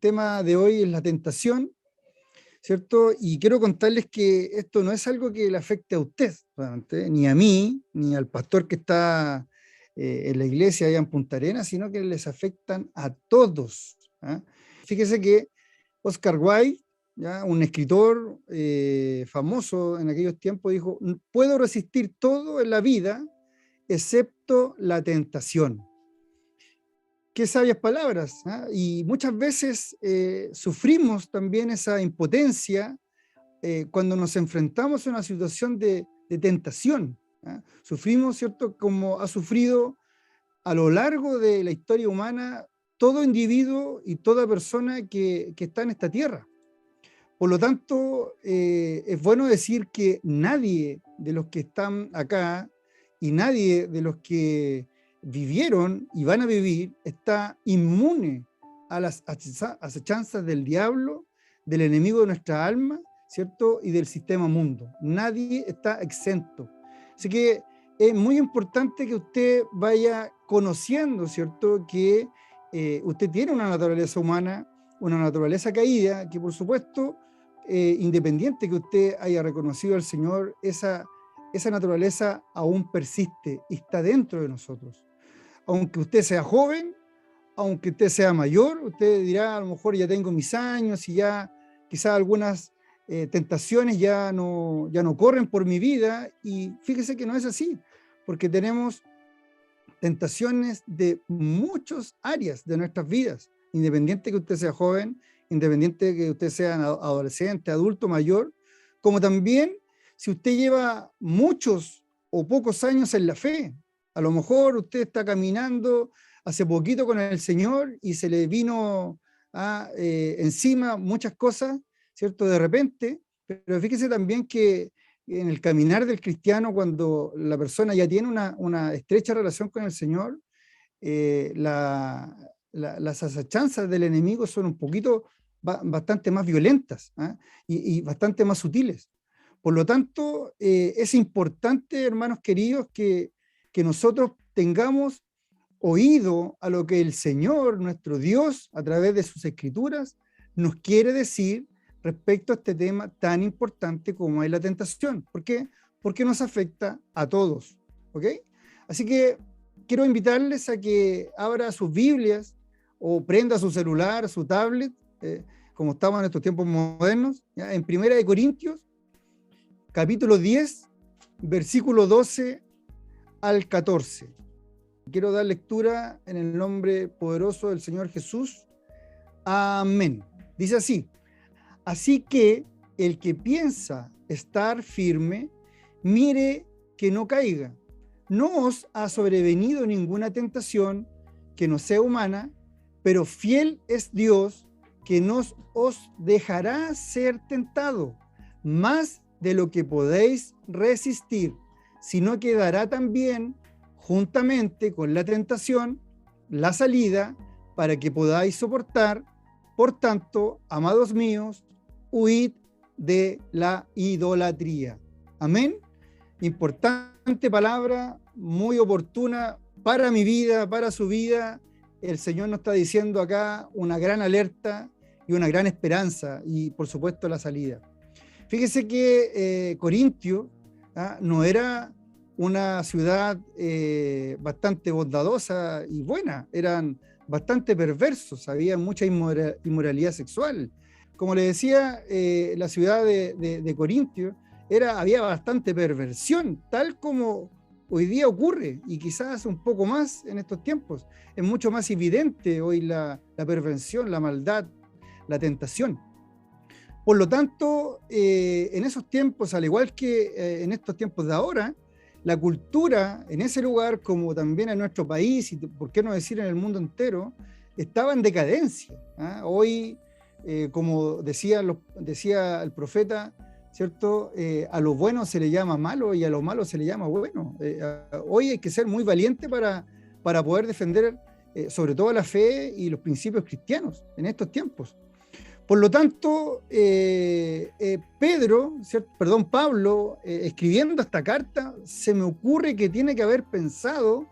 tema de hoy es la tentación, ¿cierto? Y quiero contarles que esto no es algo que le afecte a usted, realmente, ni a mí, ni al pastor que está en la iglesia allá en Punta Arenas, sino que les afectan a todos. ¿Ah? Fíjese que Oscar Wilde, ¿ya? Un escritor famoso en aquellos tiempos, dijo: puedo resistir todo en la vida excepto la tentación. Qué sabias palabras, ¿eh? Y muchas veces sufrimos también esa impotencia cuando nos enfrentamos a una situación de tentación. ¿Eh? Sufrimos, ¿cierto?, como ha sufrido a lo largo de la historia humana todo individuo y toda persona que está en esta tierra. Por lo tanto, es bueno decir que nadie de los que están acá y nadie de los que vivieron y van a vivir está inmune a las acechanzas del diablo, del enemigo de nuestra alma, ¿cierto? Y del sistema mundo. Nadie está exento. Así que es muy importante que usted vaya conociendo, ¿cierto?, que usted tiene una naturaleza humana, una naturaleza caída, que por supuesto, independiente que usted haya reconocido al Señor, esa naturaleza aún persiste y está dentro de nosotros. Aunque usted sea joven, aunque usted sea mayor, usted dirá: a lo mejor ya tengo mis años y ya quizás algunas tentaciones ya no corren por mi vida. Y fíjese que no es así, porque tenemos tentaciones de muchas áreas de nuestras vidas, independiente que usted sea joven, independiente que usted sea adolescente, adulto, mayor, como también si usted lleva muchos o pocos años en la fe. A lo mejor usted está caminando hace poquito con el Señor y se le vino encima muchas cosas, ¿cierto?, de repente, pero fíjese también que en el caminar del cristiano, cuando la persona ya tiene una estrecha relación con el Señor, las asechanzas del enemigo son un poquito bastante más violentas, ¿eh? y bastante más sutiles. Por lo tanto, es importante, hermanos queridos, que nosotros tengamos oído a lo que el Señor, nuestro Dios, a través de sus escrituras, nos quiere decir respecto a este tema tan importante como es la tentación. ¿Por qué? Porque nos afecta a todos. ¿Ok? Así que quiero invitarles a que abra sus Biblias o prenda su celular, su tablet, como estamos en estos tiempos modernos, ¿ya? En 1 Corintios, capítulo 10, versículo 12 al 14. Quiero dar lectura en el nombre poderoso del Señor Jesús. Amén. Dice así: así que el que piensa estar firme, mire que no caiga. No os ha sobrevenido ninguna tentación que no sea humana, pero fiel es Dios, que no os dejará ser tentado más de lo que podéis resistir, sino que dará también, juntamente con la tentación, la salida para que podáis soportar. Por tanto, amados míos, huid de la idolatría. Amén. Importante palabra, muy oportuna para mi vida, para su vida. El Señor nos está diciendo acá una gran alerta y una gran esperanza, y por supuesto la salida. Fíjese que Corintio no era una ciudad bastante bondadosa y buena, eran bastante perversos, había mucha inmoralidad sexual. Como le decía, la ciudad de Corintio había bastante perversión, tal como hoy día ocurre, y quizás un poco más en estos tiempos. Es mucho más evidente hoy la perversión, la maldad, la tentación. Por lo tanto, en esos tiempos, al igual que en estos tiempos de ahora, la cultura en ese lugar, como también en nuestro país, y por qué no decir en el mundo entero, estaba en decadencia. Hoy, como decía el profeta, ¿cierto? A lo bueno se le llama malo y a lo malo se le llama bueno. Hoy hay que ser muy valiente para poder defender sobre todo la fe y los principios cristianos en estos tiempos. Por lo tanto, Pablo, escribiendo esta carta, se me ocurre que tiene que haber pensado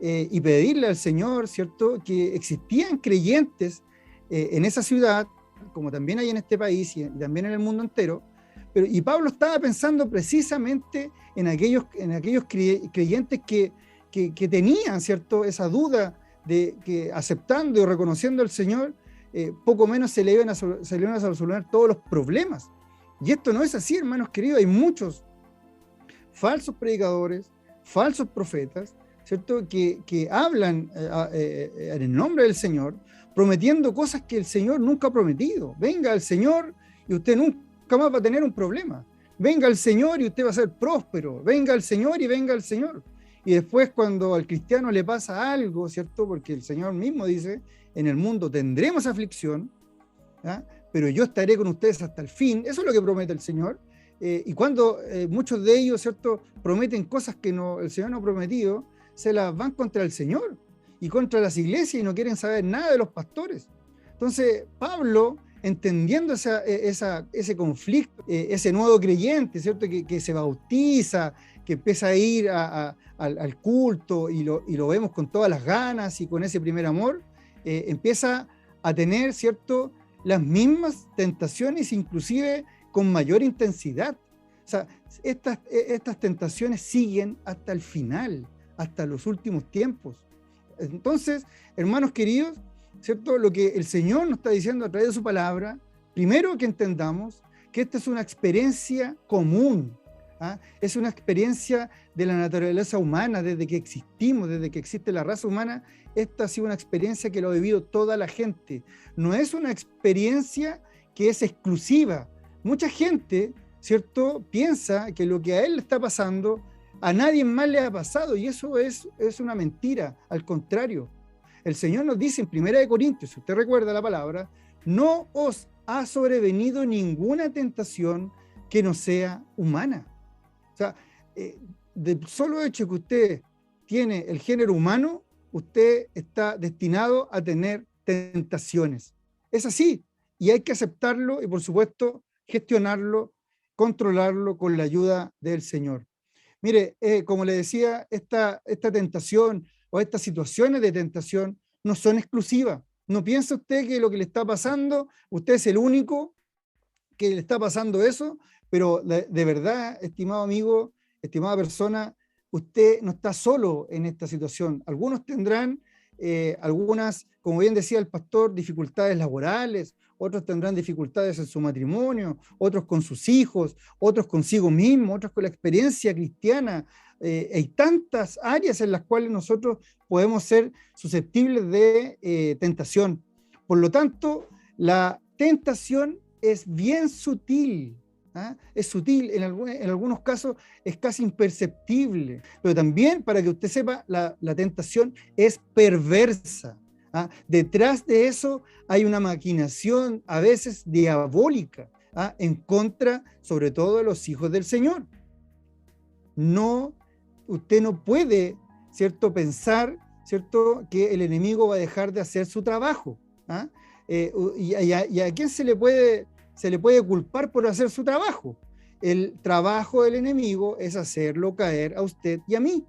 y pedirle al Señor, ¿cierto?, que existían creyentes en esa ciudad, como también hay en este país y también en el mundo entero. Y Pablo estaba pensando precisamente en aquellos creyentes que tenían, ¿cierto?, esa duda de que aceptando y reconociendo al Señor, poco menos se le iban a solucionar todos los problemas. Y esto no es así, hermanos queridos. Hay muchos falsos predicadores, falsos profetas, ¿cierto?, que hablan en el nombre del Señor, prometiendo cosas que el Señor nunca ha prometido. Venga el Señor y usted nunca más va a tener un problema. Venga el Señor y usted va a ser próspero. Venga el Señor y venga el Señor. Y después, cuando al cristiano le pasa algo, ¿cierto?, porque el Señor mismo dice, en el mundo tendremos aflicción, ¿ah?, pero yo estaré con ustedes hasta el fin. Eso es lo que promete el Señor. Y cuando muchos de ellos, ¿cierto?, prometen cosas que el Señor no ha prometido, se las van contra el Señor y contra las iglesias y no quieren saber nada de los pastores. Entonces, Pablo, entendiendo ese conflicto, ese nuevo creyente, ¿cierto?, que se bautiza, que empieza a ir al culto y lo vemos con todas las ganas y con ese primer amor, empieza a tener, ¿cierto?, las mismas tentaciones, inclusive con mayor intensidad. O sea, estas tentaciones siguen hasta el final, hasta los últimos tiempos. Entonces, hermanos queridos, ¿cierto?, lo que el Señor nos está diciendo a través de su palabra, primero que entendamos que esta es una experiencia común, ¿ah? Es una experiencia de la naturaleza humana, desde que existimos, desde que existe la raza humana. Esta ha sido una experiencia que lo ha vivido toda la gente. No es una experiencia que es exclusiva. Mucha gente, ¿cierto?, piensa que lo que a él le está pasando, a nadie más le ha pasado, y eso es una mentira. Al contrario, el Señor nos dice en 1 Corintios, si usted recuerda la palabra, no os ha sobrevenido ninguna tentación que no sea humana. O sea, del solo hecho que usted tiene el género humano, usted está destinado a tener tentaciones. Es así, y hay que aceptarlo y, por supuesto, gestionarlo, controlarlo con la ayuda del Señor. Mire, como le decía, esta tentación o estas situaciones de tentación no son exclusivas. No piensa usted que lo que le está pasando, usted es el único que le está pasando eso, pero de verdad, estimado amigo, estimada persona, usted no está solo en esta situación. Algunos tendrán algunas, como bien decía el pastor, dificultades laborales, otros tendrán dificultades en su matrimonio, otros con sus hijos, otros consigo mismos, otros con la experiencia cristiana. Hay tantas áreas en las cuales nosotros podemos ser susceptibles de tentación. Por lo tanto, la tentación es bien sutil. ¿Ah? Es sutil, en algunos casos es casi imperceptible, pero también, para que usted sepa, la tentación es perversa. ¿Ah? Detrás de eso hay una maquinación a veces diabólica, ¿ah?, en contra, sobre todo, de los hijos del Señor. Usted no puede, ¿cierto?, pensar, ¿cierto?, que el enemigo va a dejar de hacer su trabajo. ¿Ah? Y a quién se le puede culpar por hacer su trabajo. El trabajo del enemigo es hacerlo caer a usted y a mí.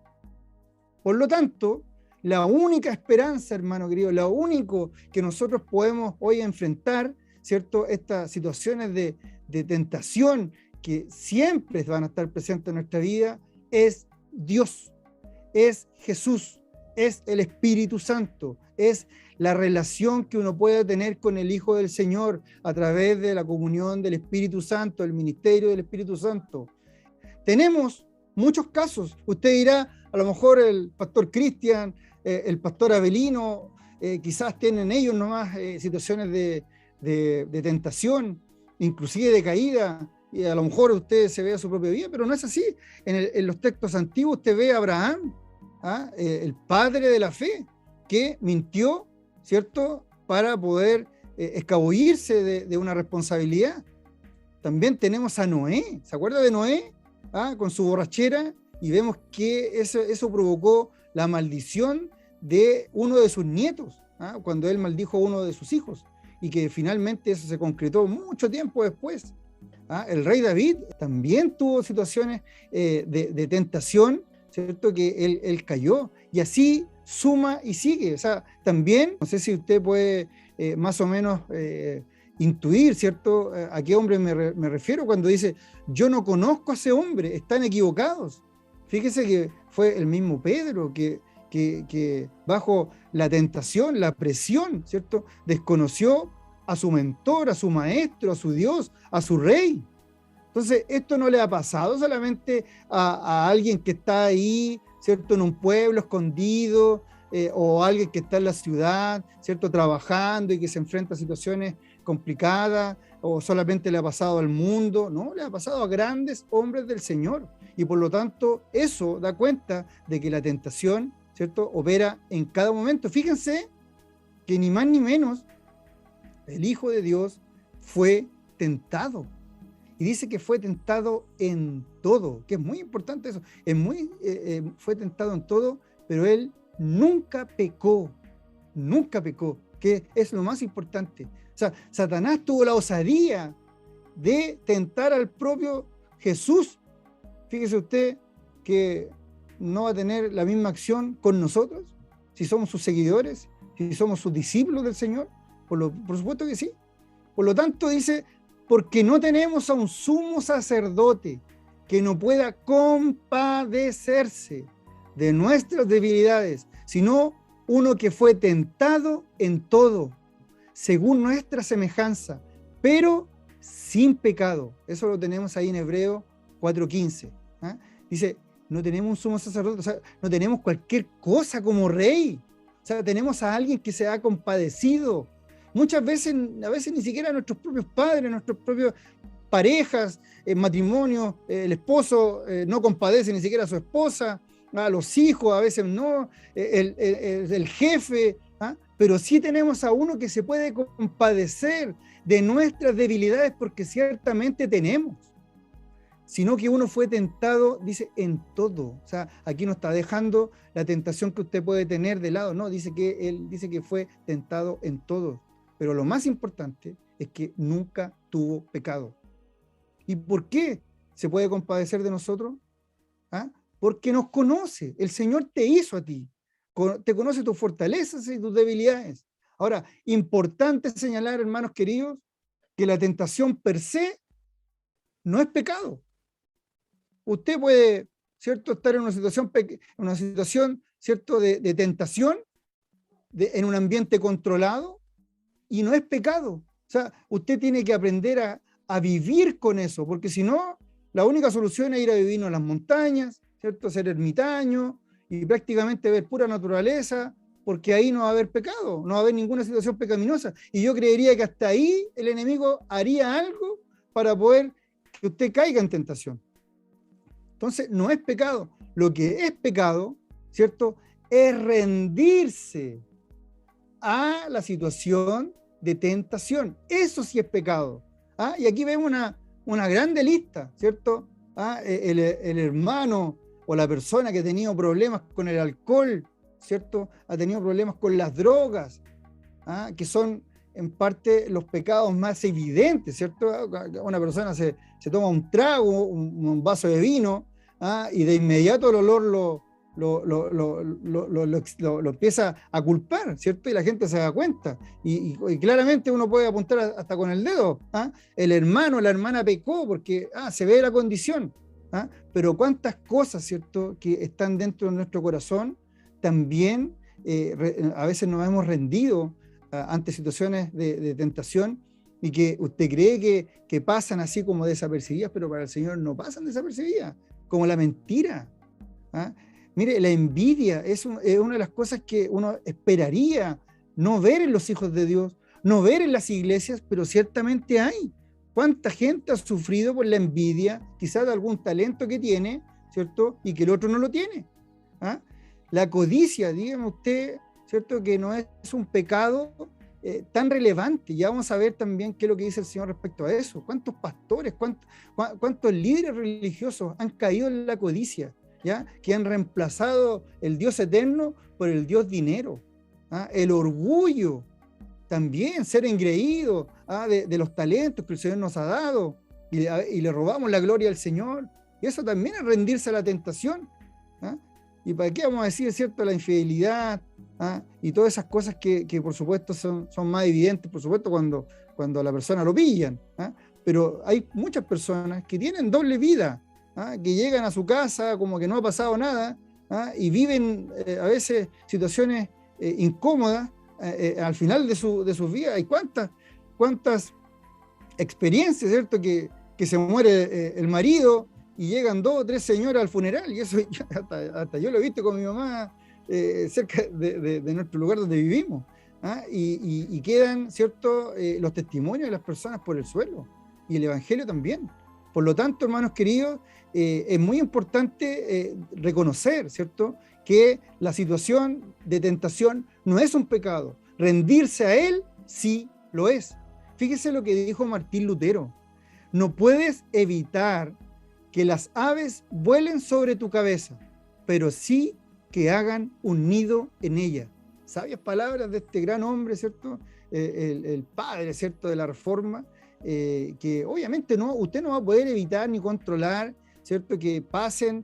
Por lo tanto, la única esperanza, hermano querido, lo único que nosotros podemos hoy enfrentar, ¿cierto?, estas situaciones de tentación que siempre van a estar presentes en nuestra vida, es Dios, es Jesús, es el Espíritu Santo, es la relación que uno puede tener con el Hijo del Señor a través de la comunión del Espíritu Santo, el ministerio del Espíritu Santo. Tenemos muchos casos. Usted dirá, a lo mejor el pastor Cristian, el pastor Abelino, quizás tienen ellos nomás situaciones de tentación, inclusive de caída, y a lo mejor usted se ve a su propia vida, pero no es así. En los textos antiguos usted ve a Abraham, ¿ah?, el padre de la fe, que mintió, ¿cierto?, para poder escabullirse de una responsabilidad. También tenemos a Noé. ¿Se acuerda de Noé? ¿Ah? Con su borrachera, y vemos que eso provocó la maldición de uno de sus nietos, ¿ah?, cuando él maldijo a uno de sus hijos, y que finalmente eso se concretó mucho tiempo después. ¿Ah? El rey David también tuvo situaciones de tentación, ¿cierto? Que él cayó, y así suma y sigue. O sea, también, no sé si usted puede más o menos intuir, ¿cierto? A qué hombre me refiero cuando dice, yo no conozco a ese hombre, están equivocados. Fíjese que fue el mismo Pedro que bajo la tentación, la presión, ¿cierto? Desconoció a su mentor, a su maestro, a su Dios, a su rey. Entonces, esto no le ha pasado solamente a alguien que está ahí, ¿cierto? En un pueblo escondido, o alguien que está en la ciudad, ¿cierto? Trabajando y que se enfrenta a situaciones complicadas, o solamente le ha pasado al mundo, no, le ha pasado a grandes hombres del Señor. Y por lo tanto, eso da cuenta de que la tentación, ¿cierto? Opera en cada momento. Fíjense que ni más ni menos el Hijo de Dios fue tentado. Y dice que fue tentado en todo, que es muy importante eso. Fue tentado en todo, pero él nunca pecó, que es lo más importante. O sea, Satanás tuvo la osadía de tentar al propio Jesús. Fíjese usted que no va a tener la misma acción con nosotros, si somos sus seguidores, si somos sus discípulos del Señor. Por supuesto que sí. Por lo tanto, dice, porque no tenemos a un sumo sacerdote que no pueda compadecerse de nuestras debilidades, sino uno que fue tentado en todo, según nuestra semejanza, pero sin pecado. Eso lo tenemos ahí en Hebreos 4:15. ¿Ah? Dice, no tenemos un sumo sacerdote, o sea, no tenemos cualquier cosa como rey. O sea, tenemos a alguien que se ha compadecido. Muchas veces, a veces ni siquiera nuestros propios padres, nuestras propias parejas, matrimonio, el esposo no compadece ni siquiera a su esposa, a los hijos a veces no, el jefe, ¿ah? Pero sí tenemos a uno que se puede compadecer de nuestras debilidades, porque ciertamente tenemos. Sino que uno fue tentado, dice, en todo. O sea, aquí no está dejando la tentación que usted puede tener de lado, no, él dice que fue tentado en todo. Pero lo más importante es que nunca tuvo pecado. ¿Y por qué se puede compadecer de nosotros? ¿Ah? Porque nos conoce. El Señor te hizo a ti. Te conoce tus fortalezas y tus debilidades. Ahora, importante señalar, hermanos queridos, que la tentación per se no es pecado. Usted puede, ¿cierto?, estar en una situación, ¿cierto?, de tentación, en un ambiente controlado, y no es pecado. O sea, usted tiene que aprender a vivir con eso, porque si no, la única solución es ir a vivir en las montañas, ¿cierto?, ser ermitaño y prácticamente ver pura naturaleza, porque ahí no va a haber pecado, no va a haber ninguna situación pecaminosa. Y yo creería que hasta ahí el enemigo haría algo para poder que usted caiga en tentación. Entonces, no es pecado. Lo que es pecado, ¿cierto?, es rendirse a la situación de tentación. Eso sí es pecado. ¿Ah? Y aquí vemos una grande lista, ¿cierto? ¿Ah? El hermano o la persona que ha tenido problemas con el alcohol, ¿cierto?, ha tenido problemas con las drogas, ¿ah?, que son en parte los pecados más evidentes, ¿cierto? Una persona se toma un trago, un vaso de vino, ¿ah?, y de inmediato el olor lo empieza a culpar, ¿cierto? Y la gente se da cuenta. Y claramente uno puede apuntar hasta con el dedo. ¿Ah? El hermano, la hermana pecó porque se ve la condición. ¿Ah? Pero cuántas cosas, ¿cierto?, que están dentro de nuestro corazón, también a veces nos hemos rendido ante situaciones de tentación, y que usted cree que pasan así como desapercibidas, pero para el Señor no pasan desapercibidas, como la mentira. ¿Ah? Mire, la envidia es una de las cosas que uno esperaría no ver en los hijos de Dios, no ver en las iglesias, pero ciertamente hay. ¿Cuánta gente ha sufrido por la envidia, quizás de algún talento que tiene, ¿cierto?, y que el otro no lo tiene? ¿Ah? La codicia, dígame usted, ¿cierto?, que no es un pecado tan relevante. Ya vamos a ver también qué es lo que dice el Señor respecto a eso. ¿Cuántos pastores, cuántos líderes religiosos han caído en la codicia? ¿Ya? Que han reemplazado el Dios eterno por el Dios dinero. ¿Ah? El orgullo, también ser engreído de los talentos que el Señor nos ha dado, y le robamos la gloria al Señor. Y eso también es rendirse a la tentación. ¿ah? ¿Y para qué vamos a decir, cierto, la infidelidad, ¿ah? Y todas esas cosas que por supuesto son más evidentes, por supuesto, cuando a la persona lo pillan, ¿ah? Pero hay muchas personas que tienen doble vida, ¿ah? Que llegan a su casa como que no ha pasado nada, ¿ah? Y viven a veces situaciones incómodas al final de sus vidas. Hay cuántas experiencias, ¿cierto? Que se muere el marido y llegan 2 o 3 señoras al funeral, y eso hasta yo lo he visto con mi mamá cerca de nuestro lugar donde vivimos, ¿ah? Y quedan, ¿cierto? Los testimonios de las personas por el suelo, y el Evangelio también. Por lo tanto, hermanos queridos, es muy importante reconocer, ¿cierto?, que la situación de tentación no es un pecado. Rendirse a él sí lo es. Fíjese lo que dijo Martín Lutero: no puedes evitar que las aves vuelen sobre tu cabeza, pero sí que hagan un nido en ella. Sabias palabras de este gran hombre, ¿cierto? El padre, ¿cierto?, de la Reforma, que obviamente usted no va a poder evitar ni controlar, ¿cierto?, que pasen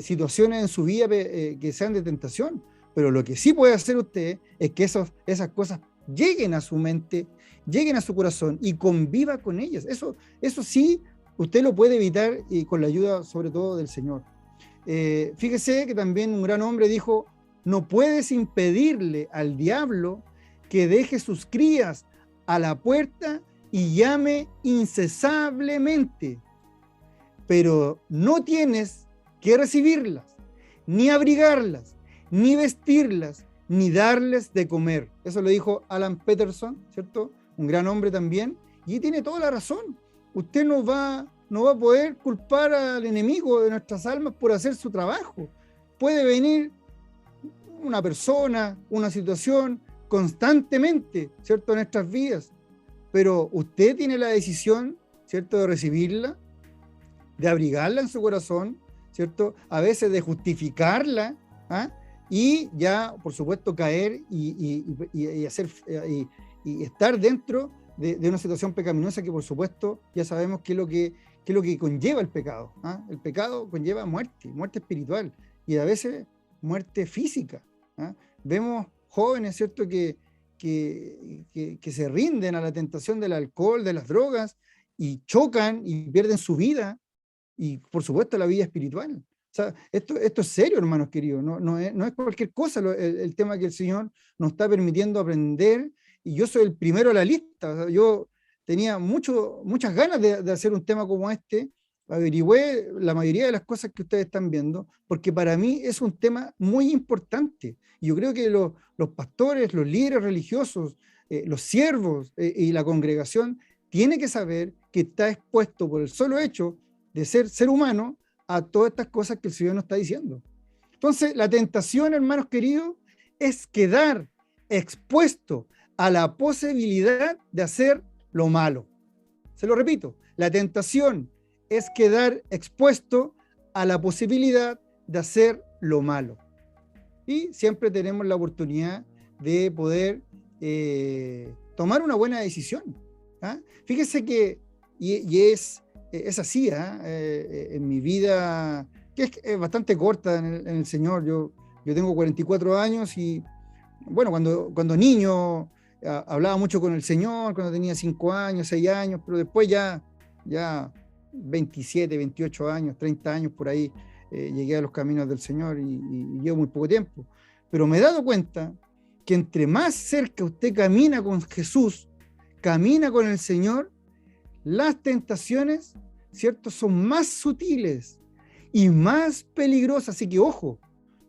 situaciones en su vida que sean de tentación, pero lo que sí puede hacer usted es que esas cosas lleguen a su mente, lleguen a su corazón y conviva con ellas. Eso sí, usted lo puede evitar, y con la ayuda sobre todo del Señor. Fíjese que también un gran hombre dijo: no puedes impedirle al diablo que deje sus crías a la puerta y llame incesablemente, pero no tienes que recibirlas, ni abrigarlas, ni vestirlas, ni darles de comer. Eso lo dijo Alan Peterson, ¿cierto? Un gran hombre también, y tiene toda la razón. Usted no va a poder culpar al enemigo de nuestras almas por hacer su trabajo. Puede venir una persona, una situación constantemente, ¿cierto?, en nuestras vidas, pero usted tiene la decisión, ¿cierto?, de recibirla, de abrigarla en su corazón, ¿cierto?, a veces de justificarla, ¿ah? Y ya, por supuesto, caer y estar dentro de una situación pecaminosa que, por supuesto, ya sabemos qué es lo que conlleva el pecado, ¿ah? El pecado conlleva muerte espiritual, y a veces muerte física, ¿ah? Vemos jóvenes, ¿cierto?, que se rinden a la tentación del alcohol, de las drogas, y chocan y pierden su vida, y por supuesto la vida espiritual. O sea, esto es serio, hermanos queridos, no es cualquier cosa el tema que el Señor nos está permitiendo aprender, y yo soy el primero a la lista. O sea, yo tenía muchas ganas de hacer un tema como este, averigüé la mayoría de las cosas que ustedes están viendo, porque para mí es un tema muy importante, y yo creo que los pastores, los líderes religiosos, los siervos y la congregación tiene que saber que está expuesto por el solo hecho de ser humano a todas estas cosas que el Señor nos está diciendo. Entonces, la tentación, hermanos queridos, es quedar expuesto a la posibilidad de hacer lo malo. Se lo repito, la tentación es quedar expuesto a la posibilidad de hacer lo malo. Y siempre tenemos la oportunidad de poder tomar una buena decisión, ¿ah? Fíjese que, y es así, ¿ah? En mi vida, que es bastante corta en el Señor. Yo tengo 44 años, y bueno, cuando niño hablaba mucho con el Señor, cuando tenía 5 años, 6 años, pero después ya 27, 28 años, 30 años por ahí, llegué a los caminos del Señor, y llevo muy poco tiempo. Pero me he dado cuenta que entre más cerca usted camina con Jesús, camina con el Señor, las tentaciones, ¿cierto?, son más sutiles y más peligrosas. Así que ojo,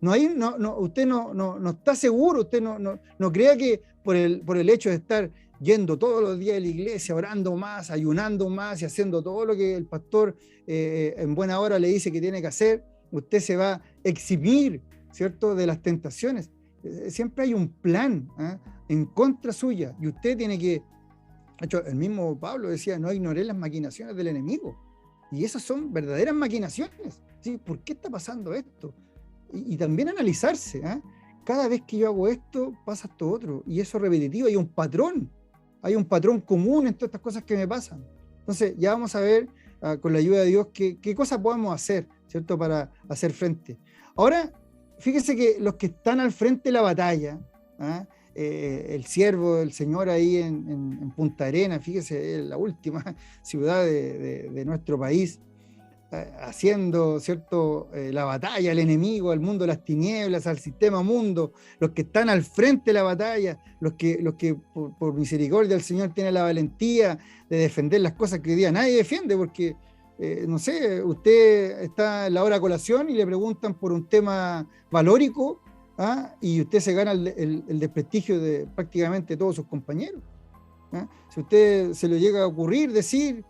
usted no está seguro, usted no crea que por el hecho de estar yendo todos los días a la iglesia, orando más, ayunando más y haciendo todo lo que el pastor en buena hora le dice que tiene que hacer, usted se va a eximir, ¿cierto?, de las tentaciones. Siempre hay un plan en contra suya, y usted tiene que... De hecho, el mismo Pablo decía: no ignoré las maquinaciones del enemigo. Y esas son verdaderas maquinaciones, ¿sí? ¿Por qué está pasando esto? Y también analizarse, ¿eh? Cada vez que yo hago esto, pasa esto otro. Y eso es repetitivo, hay un patrón común en todas estas cosas que me pasan. Entonces, ya vamos a ver, con la ayuda de Dios, qué cosas podemos hacer, ¿cierto?, para hacer frente. Ahora, fíjese que los que están al frente de la batalla, ¿ah? El siervo del Señor ahí en Punta Arenas, fíjese, es la última ciudad de nuestro país, haciendo, ¿cierto?, la batalla al enemigo, al mundo de las tinieblas, al sistema mundo, los que están al frente de la batalla, los que por misericordia del Señor tienen la valentía de defender las cosas que hoy día nadie defiende, porque, no sé, usted está en la hora de colación y le preguntan por un tema valórico, ¿ah? Y usted se gana el desprestigio de prácticamente todos sus compañeros, ¿ah? Si usted se le llega a ocurrir decir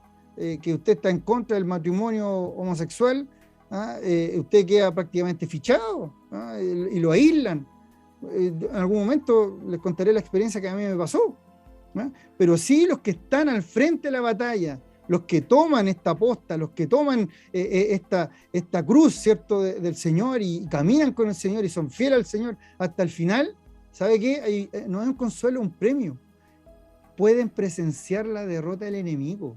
que usted está en contra del matrimonio homosexual, ¿ah? Usted queda prácticamente fichado, ¿ah? Y lo aíslan. En algún momento les contaré la experiencia que a mí me pasó, ¿ah? Pero sí los que están al frente de la batalla, los que toman esta posta, los que toman esta cruz, ¿cierto?, del Señor y caminan con el Señor y son fieles al Señor hasta el final, ¿sabe qué? No es un consuelo, un premio. Pueden presenciar la derrota del enemigo.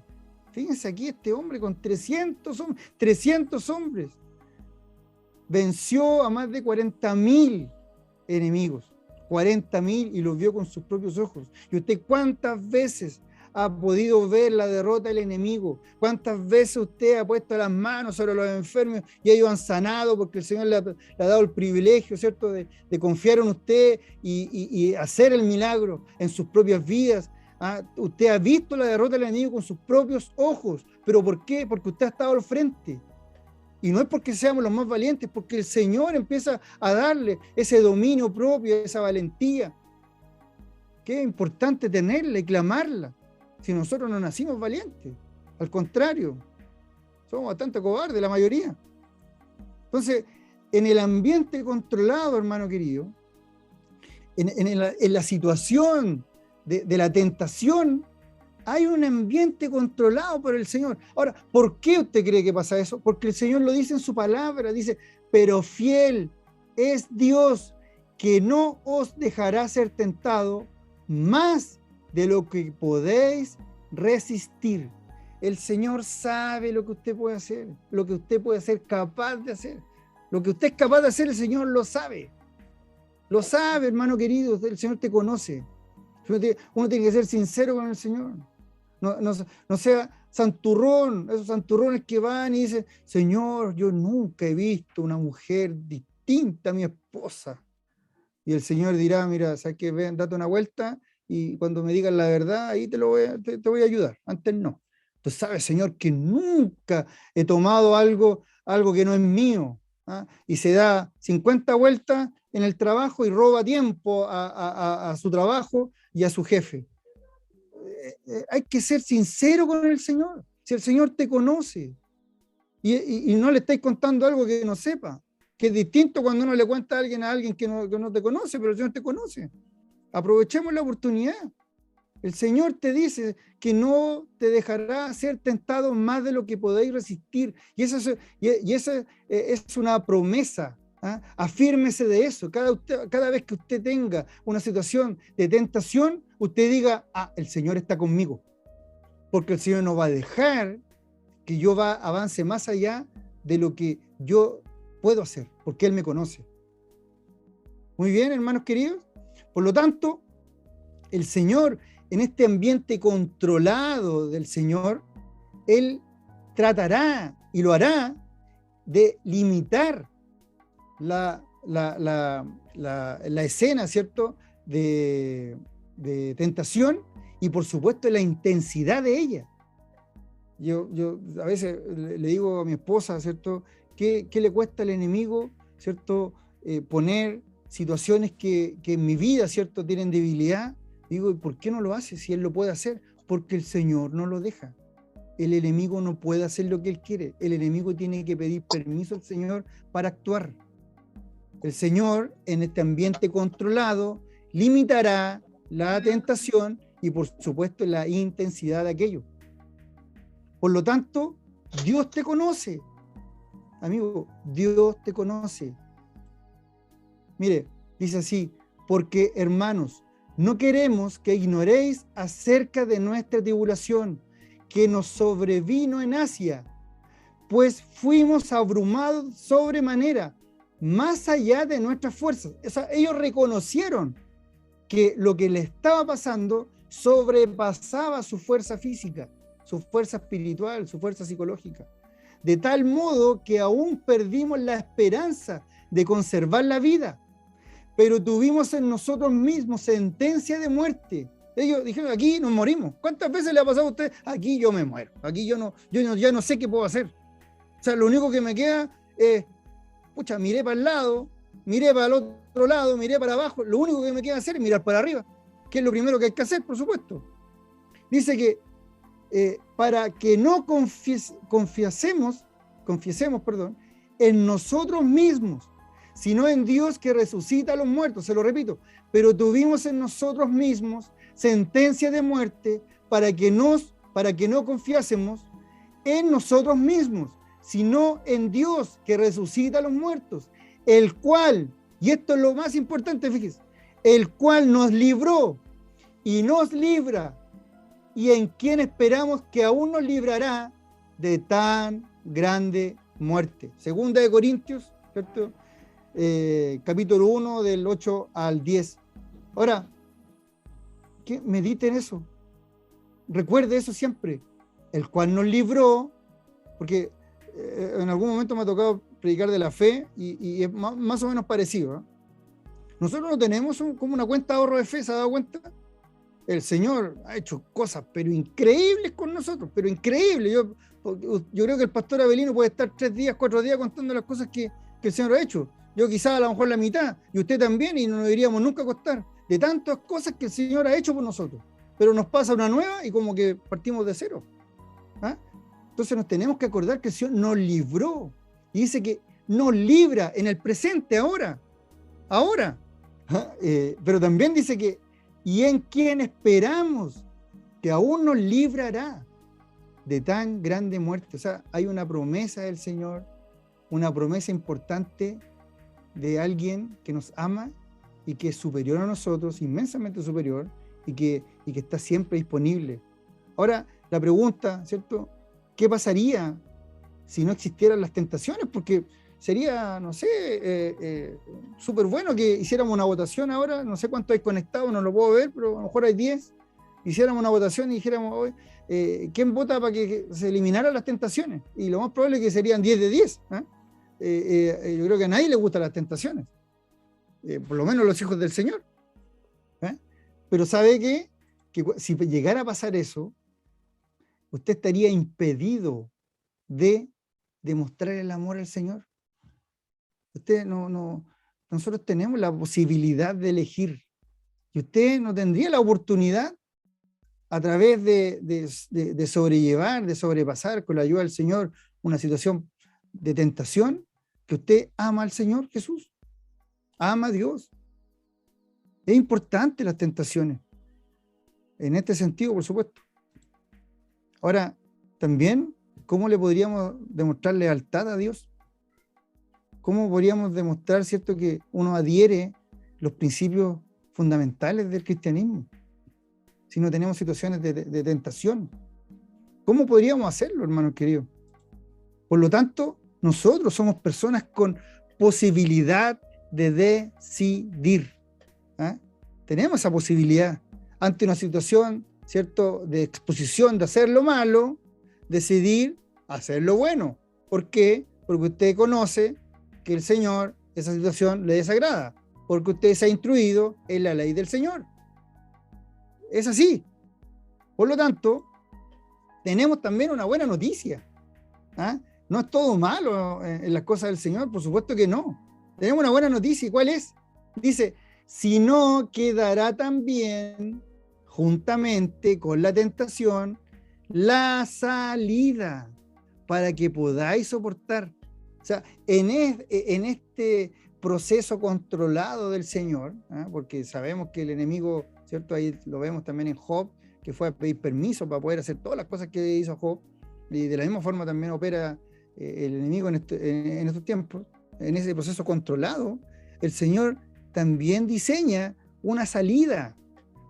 Fíjense aquí, este hombre con 300 hombres venció a más de 40.000 enemigos, 40.000, y los vio con sus propios ojos. ¿Y usted cuántas veces ha podido ver la derrota del enemigo? ¿Cuántas veces usted ha puesto las manos sobre los enfermos y ellos han sanado porque el Señor le ha dado el privilegio, ¿cierto?, de confiar en usted y hacer el milagro en sus propias vidas? ¿Ah? Usted ha visto la derrota del enemigo con sus propios ojos. ¿Pero por qué? Porque usted ha estado al frente. Y no es porque seamos los más valientes, porque el Señor empieza a darle ese dominio propio, esa valentía. Qué es importante tenerla y clamarla. Si nosotros no nacimos valientes, al contrario, somos bastante cobardes la mayoría. Entonces, en el ambiente controlado, hermano querido, en la situación de la tentación, hay un ambiente controlado por el Señor. Ahora, ¿por qué usted cree que pasa eso? Porque el Señor lo dice en su palabra, dice, pero fiel es Dios, que no os dejará ser tentado más de lo que podéis resistir. El Señor sabe lo que usted puede hacer, lo que usted puede ser capaz de hacer. Lo que usted es capaz de hacer, el Señor lo sabe. Lo sabe, hermano querido, el Señor te conoce. Uno tiene que ser sincero con el Señor. No sea santurrón, esos santurrones que van y dicen, Señor, yo nunca he visto una mujer distinta a mi esposa. Y el Señor dirá, mira, ¿sabes qué? Ven, date una vuelta y cuando me digan la verdad, ahí te voy a ayudar. Antes no. Tú sabes, Señor, que nunca he tomado algo que no es mío. ¿Ah? Y se da 50 vueltas en el trabajo y roba tiempo a su trabajo y a su jefe. Hay que ser sincero con el Señor. Si el Señor te conoce y no le estáis contando algo que no sepa, que es distinto cuando uno le cuenta a alguien que no te conoce, pero el Señor te conoce. Aprovechemos la oportunidad. El Señor te dice que no te dejará ser tentado más de lo que podéis resistir. Y esa es una promesa. ¿Ah? Afírmese de eso. Cada vez que usted tenga una situación de tentación, usted diga, el Señor está conmigo. Porque el Señor no va a dejar que yo avance más allá de lo que yo puedo hacer, porque Él me conoce. Muy bien, hermanos queridos. Por lo tanto, el Señor, en este ambiente controlado del Señor, Él tratará y lo hará de limitar la escena, ¿cierto?, de tentación y por supuesto la intensidad de ella. Yo a veces le digo a mi esposa, ¿cierto?, ¿qué le cuesta al enemigo, ¿cierto?, poner situaciones que en mi vida, ¿cierto?, tienen debilidad. Digo, ¿por qué no lo hace si Él lo puede hacer? Porque el Señor no lo deja. El enemigo no puede hacer lo que Él quiere. El enemigo tiene que pedir permiso al Señor para actuar. El Señor, en este ambiente controlado, limitará la tentación y, por supuesto, la intensidad de aquello. Por lo tanto, Dios te conoce. Amigo, Dios te conoce. Mire, dice así, porque, hermanos, no queremos que ignoréis acerca de nuestra tribulación que nos sobrevino en Asia, pues fuimos abrumados sobremanera, más allá de nuestras fuerzas. O sea, ellos reconocieron que lo que les estaba pasando sobrepasaba su fuerza física, su fuerza espiritual, su fuerza psicológica. De tal modo que aún perdimos la esperanza de conservar la vida, pero tuvimos en nosotros mismos sentencia de muerte. Ellos dijeron, aquí nos morimos. ¿Cuántas veces le ha pasado a usted? Aquí yo me muero, aquí ya no sé qué puedo hacer. O sea, lo único que me queda es, pucha, miré para el lado, miré para el otro lado, miré para abajo, lo único que me queda hacer es mirar para arriba, que es lo primero que hay que hacer, por supuesto. Dice que para que no confiésemos, en nosotros mismos, sino en Dios que resucita a los muertos. Se lo repito, pero tuvimos en nosotros mismos sentencia de muerte para que no confiásemos en nosotros mismos, sino en Dios que resucita a los muertos, el cual, y esto es lo más importante, fíjese, el cual nos libró y nos libra, y en quien esperamos que aún nos librará de tan grande muerte. Segunda de Corintios, ¿cierto? Capítulo 1, del 8 al 10. Ahora, mediten eso. Recuerde eso siempre. El cual nos libró, porque en algún momento me ha tocado predicar de la fe y es más o menos parecido, ¿eh? Nosotros no tenemos como una cuenta de ahorro de fe, ¿se ha dado cuenta? El Señor ha hecho cosas, pero increíbles con nosotros, pero increíbles. Yo creo que el pastor Avelino puede estar 3 días, 4 días contando las cosas que el Señor ha hecho. Yo quizás a lo mejor la mitad, y usted también, y no nos iríamos nunca a acostar, de tantas cosas que el Señor ha hecho por nosotros. Pero nos pasa una nueva y como que partimos de cero. ¿Ah? Entonces nos tenemos que acordar que el Señor nos libró. Y dice que nos libra en el presente, ahora. ¿Ah? Pero también dice que y en quien esperamos que aún nos librará de tan grande muerte. O sea, hay una promesa del Señor, una promesa importante de alguien que nos ama y que es superior a nosotros, inmensamente superior, y que está siempre disponible. Ahora, la pregunta, ¿cierto? ¿Qué pasaría si no existieran las tentaciones? Porque sería, no sé, súper bueno que hiciéramos una votación ahora, no sé cuánto hay conectado, no lo puedo ver, pero a lo mejor hay 10, hiciéramos una votación y dijéramos hoy, ¿quién vota para que se eliminaran las tentaciones? Y lo más probable es que serían 10 de 10. Yo creo que a nadie le gustan las tentaciones, por lo menos los hijos del Señor. Pero ¿sabe qué? Que si llegara a pasar eso, usted estaría impedido de demostrar el amor al Señor. Nosotros tenemos la posibilidad de elegir, y usted no tendría la oportunidad a través de sobrellevar, de sobrepasar con la ayuda del Señor una situación de tentación, que usted ama al Señor Jesús, ama a Dios. Es importante las tentaciones, en este sentido, por supuesto. Ahora, también, ¿cómo le podríamos demostrar lealtad a Dios? ¿Cómo podríamos demostrar, cierto, que uno adhiere los principios fundamentales del cristianismo si no tenemos situaciones de tentación? ¿Cómo podríamos hacerlo, hermanos queridos? Por lo tanto, nosotros somos personas con posibilidad de decidir. Tenemos esa posibilidad ante una situación, ¿cierto?, de exposición, de hacer lo malo, decidir hacer lo bueno. ¿Por qué? Porque usted conoce que el Señor, esa situación le desagrada, porque usted se ha instruido en la ley del Señor. Es así. Por lo tanto, tenemos también una buena noticia. No es todo malo en las cosas del Señor, por supuesto que no. Tenemos una buena noticia. ¿Y cuál es? Dice, si no quedará también juntamente con la tentación la salida para que podáis soportar. O sea, en este proceso controlado del Señor, porque sabemos que el enemigo, ¿cierto? Ahí lo vemos también en Job, que fue a pedir permiso para poder hacer todas las cosas que hizo Job, y de la misma forma también opera el enemigo en estos tiempos, en ese proceso controlado. El Señor también diseña una salida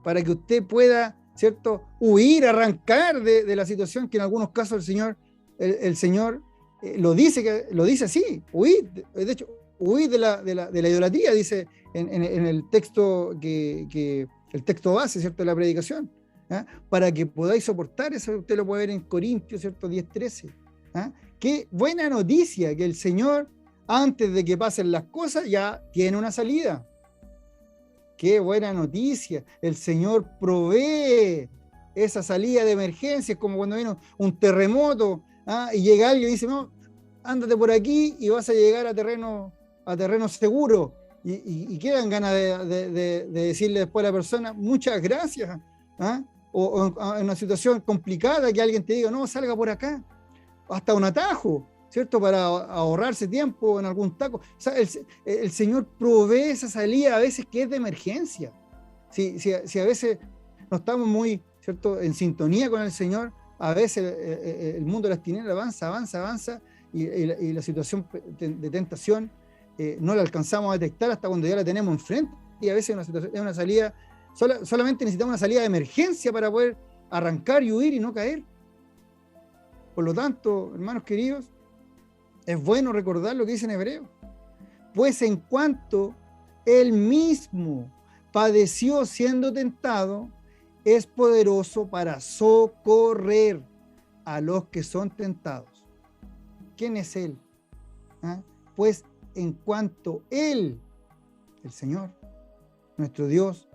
para que usted pueda, ¿cierto?, huir, arrancar de la situación que en algunos casos el Señor lo dice así, huir. De hecho, huid de la idolatría, dice en el texto el texto base, ¿cierto?, de la predicación, ¿ah? Para que podáis soportar eso. Usted lo puede ver en Corintios, ¿cierto?, 10:13. ¿Ah? Qué buena noticia que el Señor, antes de que pasen las cosas, ya tiene una salida. Qué buena noticia. El Señor provee esa salida de emergencia. Es como cuando viene un terremoto, ¿ah? Y llega alguien y dice, no, ándate por aquí y vas a llegar a terreno seguro. Y quedan ganas de decirle después a la persona, muchas gracias. ¿Ah? O en una situación complicada que alguien te diga, no, salga por acá. Hasta un atajo, ¿cierto? Para ahorrarse tiempo en algún taco. O sea, el Señor provee esa salida a veces que es de emergencia. Si a veces no estamos muy, ¿cierto?, en sintonía con el Señor, a veces el mundo de las tinieblas avanza, y la situación de tentación no la alcanzamos a detectar hasta cuando ya la tenemos enfrente. Y a veces es una salida, solamente necesitamos una salida de emergencia para poder arrancar y huir y no caer. Por lo tanto, hermanos queridos, es bueno recordar lo que dice en Hebreo. Pues en cuanto él mismo padeció siendo tentado, es poderoso para socorrer a los que son tentados. ¿Quién es él? ¿Ah? Pues en cuanto él, el Señor, nuestro Dios,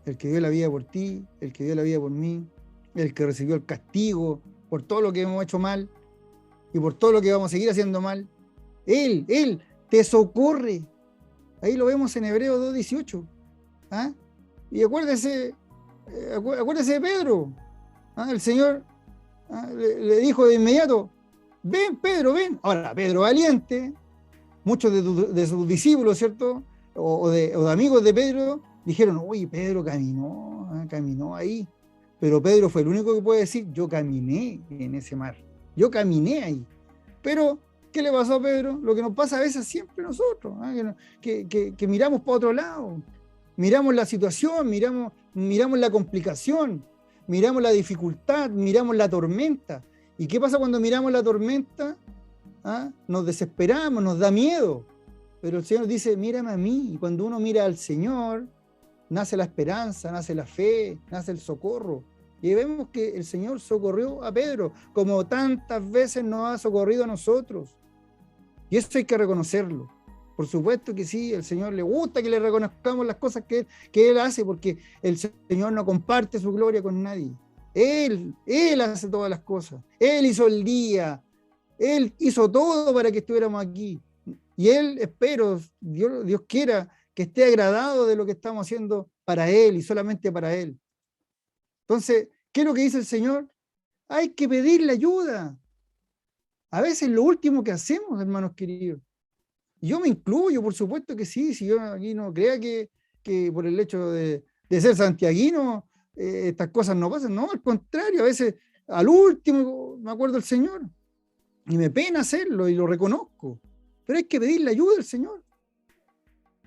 el que dio la vida por ti, el que dio la vida por mí, el que recibió el castigo por todo lo que hemos hecho mal y por todo lo que vamos a seguir haciendo mal, Él te socorre. Ahí lo vemos en Hebreos 2:18. ¿Ah? Y acuérdese de Pedro. ¿Ah? El Señor le dijo de inmediato, ven Pedro, ven. Ahora, Pedro valiente, muchos de sus discípulos, ¿cierto? O de amigos de Pedro, dijeron, oye, Pedro caminó ahí. Pero Pedro fue el único que puede decir, yo caminé en ese mar, yo caminé ahí. Pero, ¿qué le pasó a Pedro? Lo que nos pasa a veces siempre nosotros, que miramos para otro lado, miramos la situación, miramos la complicación, miramos la dificultad, miramos la tormenta. ¿Y qué pasa cuando miramos la tormenta? Nos desesperamos, nos da miedo. Pero el Señor dice, mírame a mí. Y cuando uno mira al Señor, nace la esperanza, nace la fe, nace el socorro. Y vemos que el Señor socorrió a Pedro, como tantas veces nos ha socorrido a nosotros. Y eso hay que reconocerlo. Por supuesto que sí, al Señor le gusta que le reconozcamos las cosas que Él hace, porque el Señor no comparte su gloria con nadie. Él hace todas las cosas. Él hizo el día. Él hizo todo para que estuviéramos aquí. Y Él, espero, Dios quiera, que esté agradado de lo que estamos haciendo para Él y solamente para Él. Entonces, ¿qué es lo que dice el Señor? Hay que pedirle ayuda. A veces lo último que hacemos, hermanos queridos. Y yo me incluyo, por supuesto que sí, si yo aquí no crea que por el hecho de ser santiaguino, estas cosas no pasan. No, al contrario, a veces al último me acuerdo del Señor. Y me pena hacerlo y lo reconozco. Pero hay que pedirle ayuda al Señor.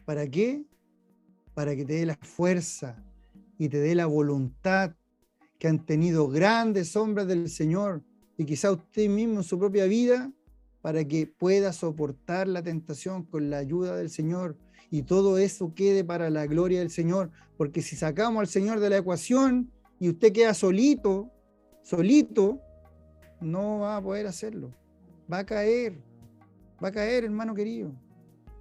¿Para qué? Para que te dé la fuerza y te dé la voluntad que han tenido grandes hombres del Señor y quizá usted mismo en su propia vida, para que pueda soportar la tentación con la ayuda del Señor y todo eso quede para la gloria del Señor, porque si sacamos al Señor de la ecuación y usted queda solito, no va a poder hacerlo. Va a caer, hermano querido.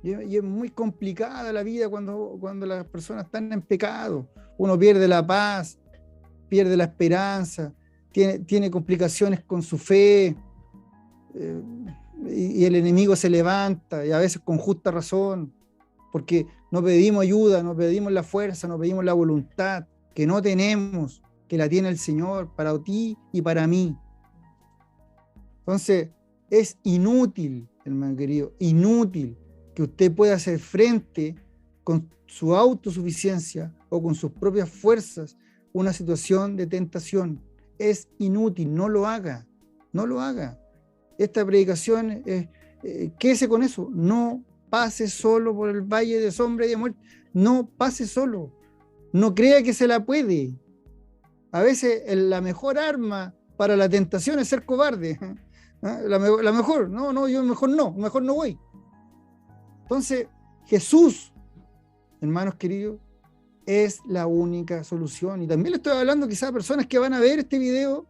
Y es muy complicada la vida cuando las personas están en pecado. Uno pierde la paz, pierde la esperanza, tiene complicaciones con su fe, y el enemigo se levanta, y a veces con justa razón, porque no pedimos ayuda, no pedimos la fuerza, no pedimos la voluntad, que no tenemos, que la tiene el Señor para ti y para mí. Entonces, es inútil, hermano querido, inútil que usted pueda hacer frente con su autosuficiencia o con sus propias fuerzas una situación de tentación. Es inútil, no lo haga. Esta predicación, quédese con eso, no pase solo por el valle de sombra y de muerte, no pase solo, no crea que se la puede. A veces la mejor arma para la tentación es ser cobarde. La mejor, yo mejor no voy. Entonces, Jesús, hermanos queridos, es la única solución. Y también le estoy hablando quizás a personas que van a ver este video,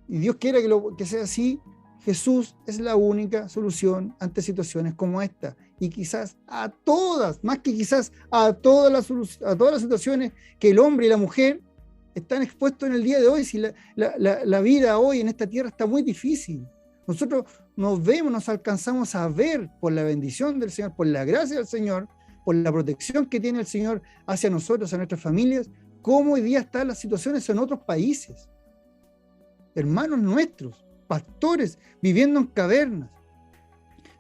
y Dios quiera que sea así. Jesús es la única solución ante situaciones como esta. Y quizás a todas, más que quizás a todas las situaciones que el hombre y la mujer están expuestos en el día de hoy. Si la vida hoy en esta tierra está muy difícil. Nosotros nos vemos, nos alcanzamos a ver por la bendición del Señor, por la gracia del Señor, por la protección que tiene el Señor hacia nosotros, a nuestras familias, cómo hoy día están las situaciones en otros países. Hermanos nuestros, pastores, viviendo en cavernas,